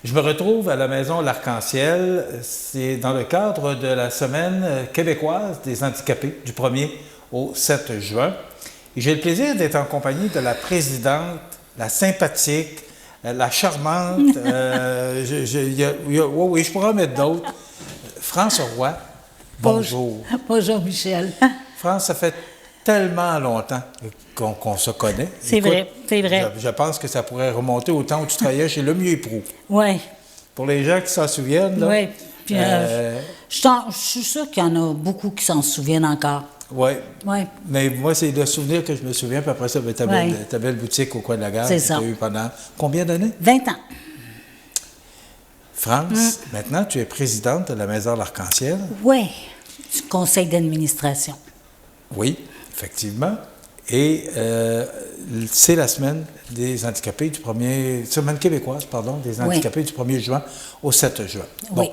Je me retrouve à la Maison L'Arc-en-Ciel. C'est dans le cadre de la Semaine québécoise des handicapés du 1er au 7 juin. Et j'ai le plaisir d'être en compagnie de la présidente, la sympathique, la charmante, oui, je pourrais en mettre d'autres, France Roy. Bonjour. Bonjour, Michel. France, ça fait tellement longtemps qu'on se connaît. C'est vrai, c'est vrai. Je pense que ça pourrait remonter au temps où tu travaillais chez Lemieux et Proulx. Oui. Pour les gens qui s'en souviennent, là. Oui. Puis, je suis sûre qu'il y en a beaucoup qui s'en souviennent encore. Oui. Oui. Mais moi, c'est le souvenir que je me souviens. Puis après ça, ta belle boutique au coin de la gare. C'est ça. Que tu as eu pendant combien d'années? 20 ans. France, maintenant, tu es présidente de la Maison L'Arc-en-Ciel. Oui. Du conseil d'administration. Oui, effectivement. Et c'est la semaine des handicapés semaine québécoise, pardon, des handicapés du 1er juin au 7 juin. Bon, oui.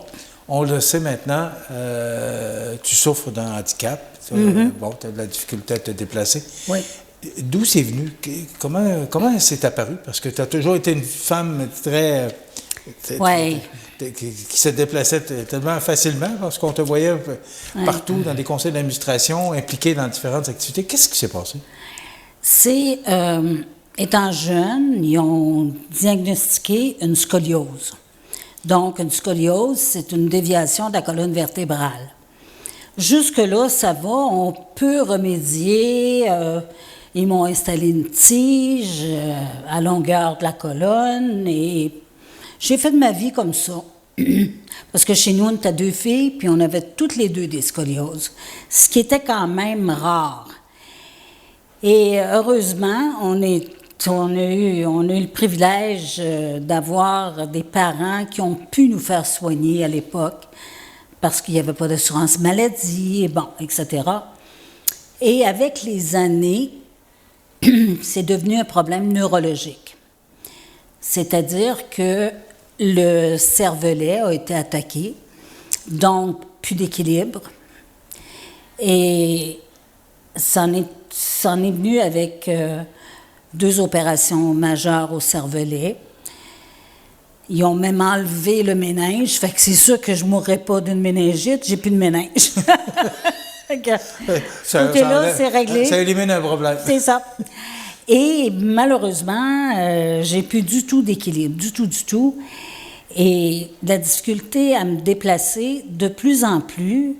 On le sait maintenant, tu souffres d'un handicap. Bon, tu as de la difficulté à te déplacer. Oui. D'où c'est venu? Comment c'est apparu? Parce que tu as toujours été une femme très... Oui. Qui se déplaçait tellement facilement parce qu'on te voyait partout dans des conseils d'administration, impliqués dans différentes activités. Qu'est-ce qui s'est passé? C'est, étant jeune, ils ont diagnostiqué une scoliose. Donc, une scoliose, c'est une déviation de la colonne vertébrale. Jusque-là, ça va, on peut remédier. Ils m'ont installé une tige à longueur de la colonne et j'ai fait de ma vie comme ça. Parce que chez nous, on était 2 filles, puis on avait toutes les 2 des scolioses, ce qui était quand même rare. Et heureusement, on a eu le privilège d'avoir des parents qui ont pu nous faire soigner à l'époque, parce qu'il n'y avait pas d'assurance maladie, bon, etc. Et avec les années, c'est devenu un problème neurologique. C'est-à-dire que le cervelet a été attaqué, donc plus d'équilibre. Et ça en est venu avec 2 opérations majeures au cervelet. Ils ont même enlevé le méninge, fait que c'est sûr que je ne mourrais pas d'une méningite, j'ai plus de méninge. Côté-là, c'est réglé. Ça élimine un problème. C'est ça. Et malheureusement, j'ai plus du tout d'équilibre, du tout. Et de la difficulté à me déplacer de plus en plus.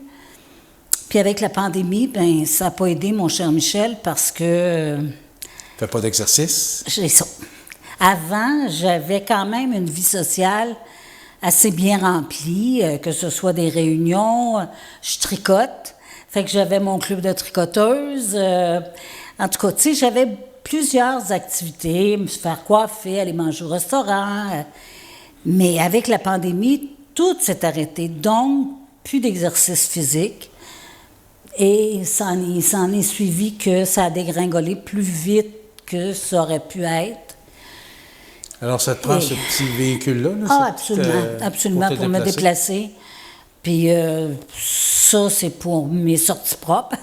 Puis avec la pandémie, ben ça n'a pas aidé, mon cher Michel, parce que... Fais pas d'exercice? J'ai ça. Avant, j'avais quand même une vie sociale assez bien remplie, que ce soit des réunions, je tricote. Fait que j'avais mon club de tricoteuses. En tout cas, tu sais, j'avais plusieurs activités, me faire coiffer, aller manger au restaurant. Mais avec la pandémie, tout s'est arrêté. Donc, plus d'exercice physique. Et ça en est suivi que ça a dégringolé plus vite que ça aurait pu être. Alors, ça te prend ce petit véhicule-là? Absolument, pour me déplacer. Puis ça, c'est pour mes sorties propres.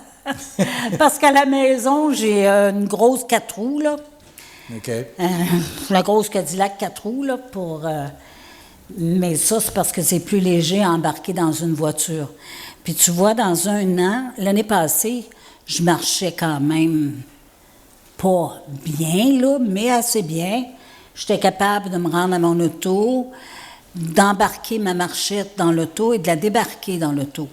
Parce qu'à la maison, j'ai une grosse 4 roues, là. OK. La grosse Cadillac 4 roues, là, mais ça, c'est parce que c'est plus léger à embarquer dans une voiture. Puis tu vois, dans un an, l'année passée, je marchais quand même pas bien, là, mais assez bien. J'étais capable de me rendre à mon auto, d'embarquer ma marchette dans l'auto et de la débarquer dans l'auto.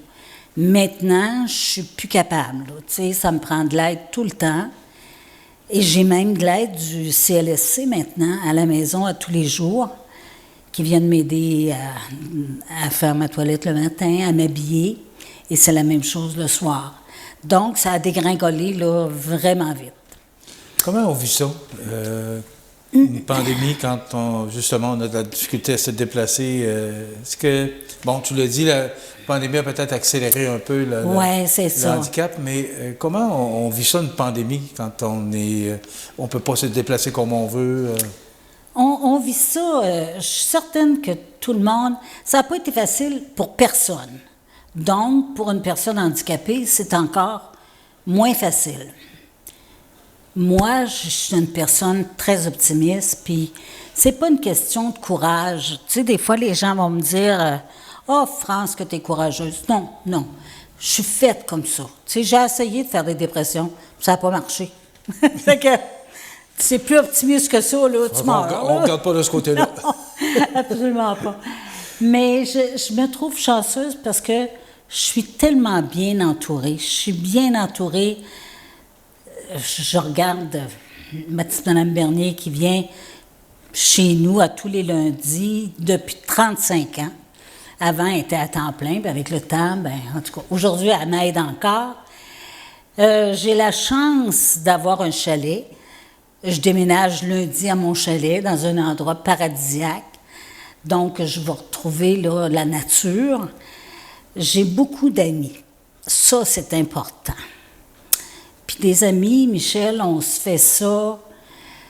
Maintenant, je suis plus capable. Tu sais, ça me prend de l'aide tout le temps. Et j'ai même de l'aide du CLSC maintenant à la maison à tous les jours, qui viennent m'aider à faire ma toilette le matin, à m'habiller. Et c'est la même chose le soir. Donc, ça a dégringolé là, vraiment vite. Comment on vit ça? Une pandémie, quand justement on a de la difficulté à se déplacer, est-ce que, bon, tu l'as dit, la pandémie a peut-être accéléré un peu le handicap, mais comment on vit ça, une pandémie, quand on peut pas se déplacer comme on veut? On vit ça, je suis certaine que tout le monde, ça n'a pas été facile pour personne. Donc, pour une personne handicapée, c'est encore moins facile. moi, je suis une personne très optimiste, puis c'est pas une question de courage. Tu sais, des fois, les gens vont me dire oh, France, que t'es courageuse. Non, non. Je suis faite comme ça. Tu sais, j'ai essayé de faire des dépressions, ça n'a pas marché. Fait que c'est plus optimiste que ça, là, tu meurs. On ne regarde pas de ce côté-là. Non, absolument pas. Mais je me trouve chanceuse parce que je suis tellement bien entourée. Je suis bien entourée. Je regarde ma petite Madame Bernier qui vient chez nous à tous les lundis depuis 35 ans. Avant, elle était à temps plein, puis avec le temps, ben, en tout cas, aujourd'hui, elle m'aide encore. J'ai la chance d'avoir un chalet. Je déménage lundi à mon chalet, dans un endroit paradisiaque. Donc, je vais retrouver là, la nature. J'ai beaucoup d'amis. Ça, c'est important. Puis des amis, Michel, on se fait ça.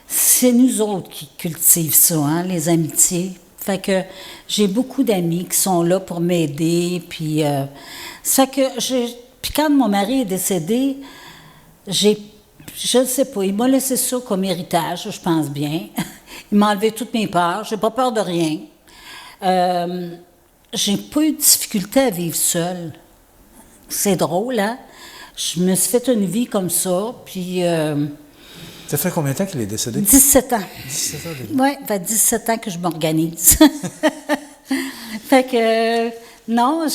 C'est nous autres qui cultivent ça, hein, les amitiés. Fait que j'ai beaucoup d'amis qui sont là pour m'aider. Puis, ça fait que puis quand mon mari est décédé, je ne sais pas, il m'a laissé ça comme héritage, je pense bien. Il m'a enlevé toutes mes peurs. J'ai pas peur de rien. J'ai pas eu de difficulté à vivre seule. C'est drôle, hein? Je me suis fait une vie comme ça, puis... Ça fait combien de temps qu'il est décédé? 17 ans. 17 ans déjà. Oui, ça fait 17 ans que je m'organise. Fait que, non,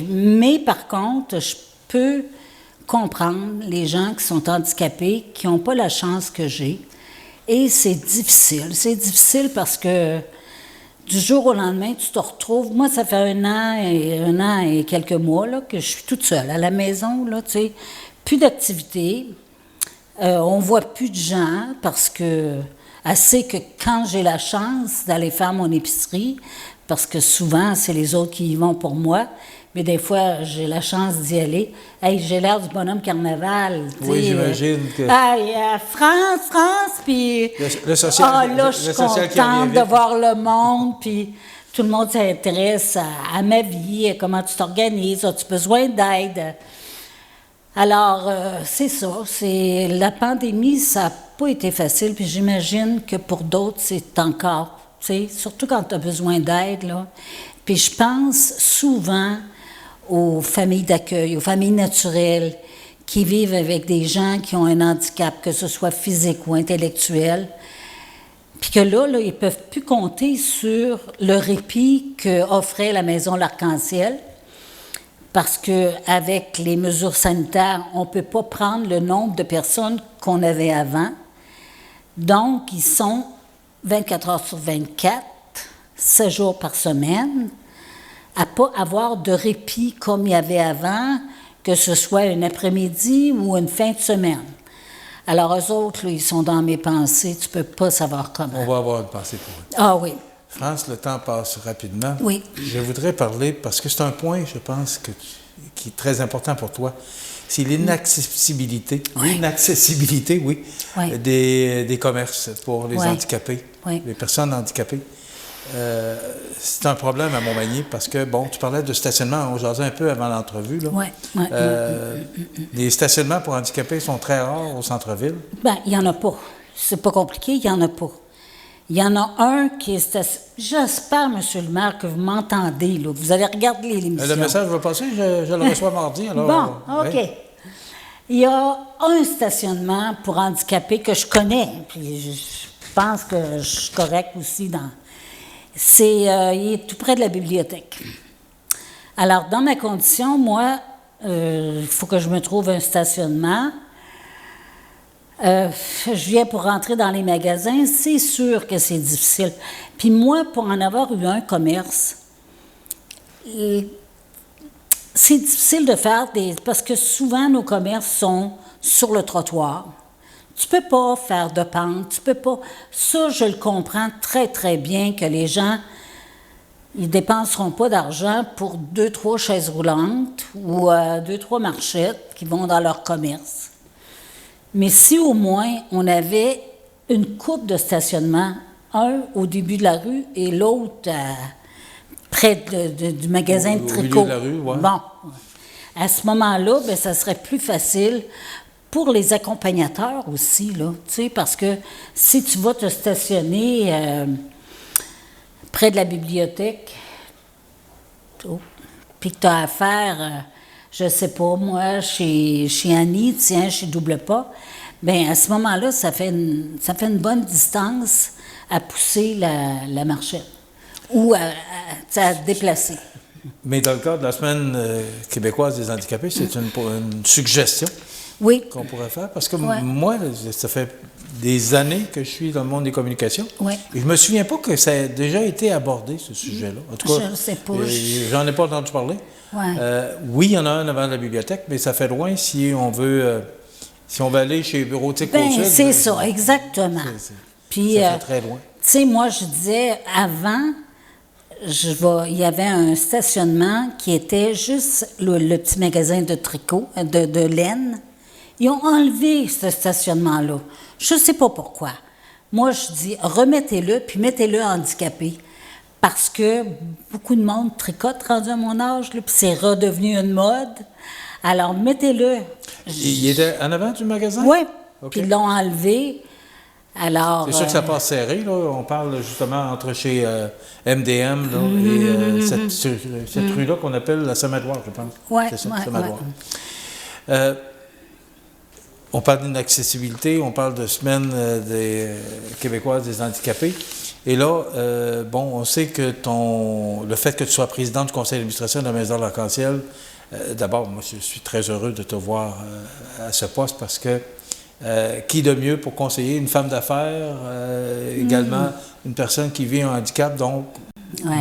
mais par contre, je peux comprendre les gens qui sont handicapés, qui n'ont pas la chance que j'ai. Et c'est difficile. C'est difficile parce que du jour au lendemain, tu te retrouves... Moi, ça fait un an et quelques mois là, que je suis toute seule à la maison, là, tu sais. Plus d'activité. On voit plus de gens parce que... Assez que quand j'ai la chance d'aller faire mon épicerie, parce que souvent, c'est les autres qui y vont pour moi, mais des fois, j'ai la chance d'y aller. Hey, j'ai l'air du bonhomme carnaval. Oui, j'imagine que... France, puis... Le social, ah, là, je suis contente de vite. voir le monde, puis tout le monde s'intéresse à ma vie, à comment tu t'organises, as-tu besoin d'aide? Alors, c'est ça. La pandémie, ça n'a pas été facile, puis j'imagine que pour d'autres, c'est encore, tu sais, surtout quand tu as besoin d'aide, là. Puis je pense souvent aux familles d'accueil, aux familles naturelles qui vivent avec des gens qui ont un handicap, que ce soit physique ou intellectuel, puis que là, ils ne peuvent plus compter sur le répit qu'offrait la Maison L'Arc-en-Ciel, parce qu'avec les mesures sanitaires, on ne peut pas prendre le nombre de personnes qu'on avait avant. Donc, ils sont 24 heures sur 24, 7 jours par semaine, à ne pas avoir de répit comme il y avait avant, que ce soit un après-midi ou une fin de semaine. Alors, eux autres, là, ils sont dans mes pensées, tu ne peux pas savoir comment. On va avoir une pensée pour eux. Ah oui. France, le temps passe rapidement. Oui. Je voudrais parler, parce que c'est un point, je pense, qui est très important pour toi. C'est l'inaccessibilité. Oui. L'inaccessibilité, oui, Oui. des commerces pour les Oui. handicapés, Oui. les personnes handicapées. C'est un problème à Montmagny parce que, bon, tu parlais de stationnement, on jasait un peu avant l'entrevue, là. Oui. Les stationnements pour handicapés sont très rares au centre-ville. Bien, il n'y en a pas. C'est pas compliqué, il n'y en a pas. Il y en a un qui est... J'espère, M. le maire, que vous m'entendez, là, que vous allez regarder l'émission. Le message va passer, je le reçois mardi. Alors, bon, OK. Oui. Il y a un stationnement pour handicapés que je connais, puis je pense que je suis correcte aussi dans... il est tout près de la bibliothèque. Alors, dans ma condition, moi, il faut que je me trouve un stationnement. Je viens pour rentrer dans les magasins, c'est sûr que c'est difficile. Puis moi, pour en avoir eu un commerce, c'est difficile de faire parce que souvent nos commerces sont sur le trottoir. Tu peux pas faire de pente, tu peux pas... Ça, je le comprends très, très bien que les gens, ils dépenseront pas d'argent pour 2-3 chaises roulantes ou 2-3 marchettes qui vont dans leur commerce. Mais si au moins on avait une coupe de stationnement, un au début de la rue et l'autre près du magasin de tricot. Au milieu de la rue, ouais. Bon, à ce moment-là, bien, ça serait plus facile pour les accompagnateurs aussi, là, tu sais, parce que si tu vas te stationner près de la bibliothèque, puis que tu as affaire, je sais pas, moi, chez Annie, tiens, chez Double Pas, bien, à ce moment-là, ça fait une bonne distance à pousser la marchette ou à déplacer. Mais dans le cadre de la Semaine québécoise des handicapés, c'est une suggestion Oui. qu'on pourrait faire. Parce que Ouais. moi, ça fait des années que je suis dans le monde des communications. Ouais. Et je me souviens pas que ça ait déjà été abordé, ce sujet-là. En tout cas, Je ne sais pas. J'en ai pas entendu parler. Ouais. Oui, il y en a un avant la bibliothèque, mais ça fait loin si on veut aller chez Bureautique Ben, Côte-Sud. c'est ça, exactement. Puis, ça fait très loin. Tu sais, moi, je disais, avant, il y avait un stationnement qui était juste le petit magasin de tricot, de laine. Ils ont enlevé ce stationnement-là. Je ne sais pas pourquoi. Moi, je dis, remettez-le, puis mettez-le handicapé. Parce que beaucoup de monde tricote rendu à mon âge, là, puis c'est redevenu une mode. Alors, mettez-le. Il était en avant du magasin? Oui, OK. puis ils l'ont enlevé. Alors, C'est sûr que ça passe serré, là. On parle justement entre chez MDM là, et cette rue-là qu'on appelle la Samadoire, je pense. Ouais, c'est ça, ouais, Samadoire. ouais. On parle d'inaccessibilité, on parle de Semaine des Québécoises des handicapés. Et là, on sait que le fait que tu sois président du conseil d'administration de la Maison de l'Arc-en-Ciel, d'abord, moi, je suis très heureux de te voir à ce poste parce que qui de mieux pour conseiller une femme d'affaires, également une personne qui vit un handicap, donc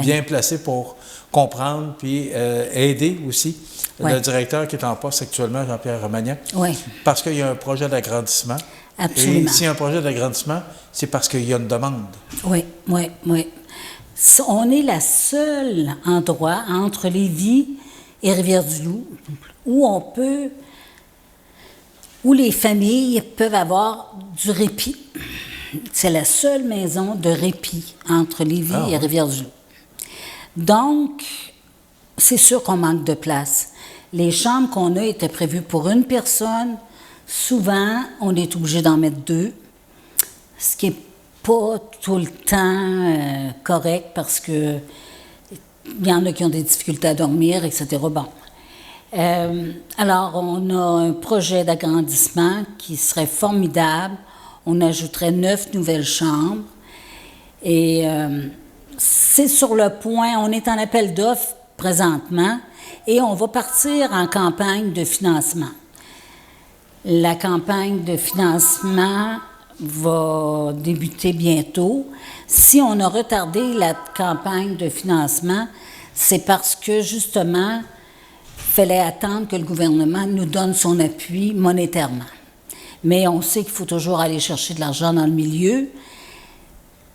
bien placée pour comprendre puis aider aussi le directeur qui est en poste actuellement, Jean-Pierre Romagnan, parce qu'il y a un projet d'agrandissement. Absolument. Et s'il y a un projet d'agrandissement, c'est parce qu'il y a une demande. Oui. On est la seule endroit entre Lévis et Rivière-du-Loup où les familles peuvent avoir du répit. C'est la seule maison de répit entre Lévis et Rivière-du-Loup. Donc, c'est sûr qu'on manque de place. Les chambres qu'on a étaient prévues pour une personne. Souvent, on est obligé d'en mettre 2, ce qui n'est pas tout le temps correct parce que il y en a qui ont des difficultés à dormir, etc. Bon. Alors, on a un projet d'agrandissement qui serait formidable. On ajouterait 9 nouvelles chambres. Et c'est sur le point, on est en appel d'offres présentement et on va partir en campagne de financement. La campagne de financement va débuter bientôt. Si on a retardé la campagne de financement, c'est parce que, justement, il fallait attendre que le gouvernement nous donne son appui monétairement. Mais on sait qu'il faut toujours aller chercher de l'argent dans le milieu.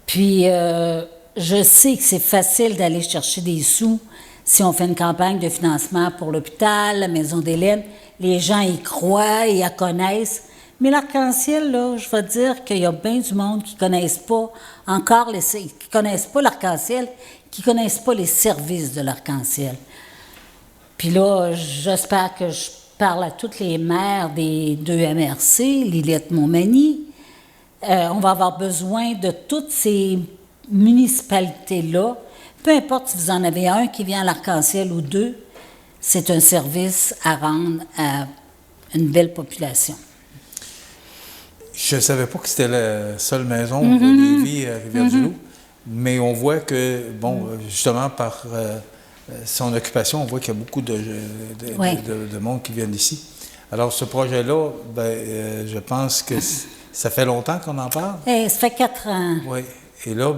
Puis, je sais que c'est facile d'aller chercher des sous si on fait une campagne de financement pour l'hôpital, la Maison d'Hélène. Les gens y croient, ils la connaissent. Mais l'arc-en-ciel, là, je vais dire qu'il y a bien du monde qui ne connaissent pas encore, qui connaissent pas l'arc-en-ciel, qui ne connaissent pas les services de l'arc-en-ciel. Puis là, j'espère que je parle à toutes les maires des 2 MRC, Lilette Montmagny. On va avoir besoin de toutes ces municipalités-là. Peu importe si vous en avez un qui vient à l'Arc-en-Ciel ou 2, c'est un service à rendre à une belle population. Je ne savais pas que c'était la seule maison de Lévis à Rivière-du-Loup, mais on voit que, justement, par son occupation, on voit qu'il y a beaucoup de monde qui viennent d'ici. Alors, ce projet-là, je pense que ça fait longtemps qu'on en parle. Ça fait 4 ans. Oui. Et là,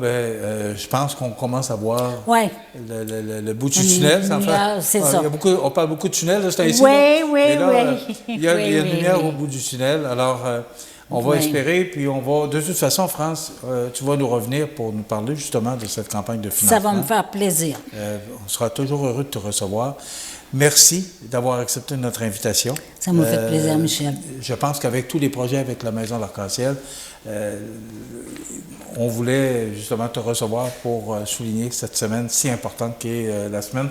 je pense qu'on commence à voir le bout du tunnel. C'est ça. On parle beaucoup de tunnels, c'est ici. Il y a une lumière au bout du tunnel. Alors, on va espérer, puis on va... De toute façon, France, tu vas nous revenir pour nous parler justement de cette campagne de financement. Ça va me faire plaisir. On sera toujours heureux de te recevoir. Merci d'avoir accepté notre invitation. Ça m'a fait plaisir, Michel. Je pense qu'avec tous les projets avec la Maison de l'Arc-en-Ciel, on voulait justement te recevoir pour souligner cette semaine si importante qui est la semaine.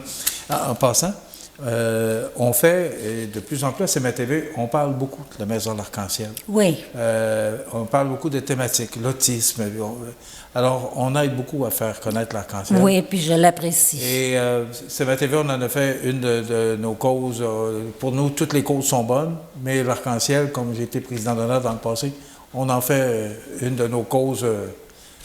En passant, On fait, et de plus en plus à CMA-TV, on parle beaucoup de la Maison de l'Arc-en-Ciel. Oui. On parle beaucoup de thématiques, l'autisme. Alors, on aide beaucoup à faire connaître l'Arc-en-Ciel. Oui, puis je l'apprécie. Et CMA-TV, on en a fait une de nos causes. Pour nous, toutes les causes sont bonnes, mais l'Arc-en-Ciel, comme j'ai été président d'honneur dans le passé, on en fait une de nos causes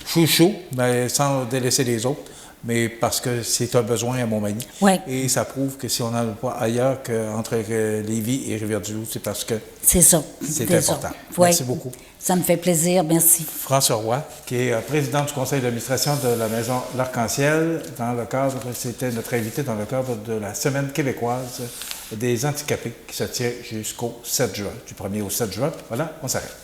chouchou, mais sans délaisser les autres, mais parce que c'est un besoin à Montmagny. Oui. Et ça prouve que si on n'en a pas ailleurs qu'entre Lévis et Rivière-du-Loup, c'est parce que C'est ça. c'est important. Oui. Merci beaucoup. Ça me fait plaisir, merci. François Roy, qui est président du conseil d'administration de la Maison L'Arc-en-Ciel, c'était notre invité dans le cadre de la Semaine québécoise des handicapés qui se tient jusqu'au 7 juin, du 1er au 7 juin. Voilà, on s'arrête.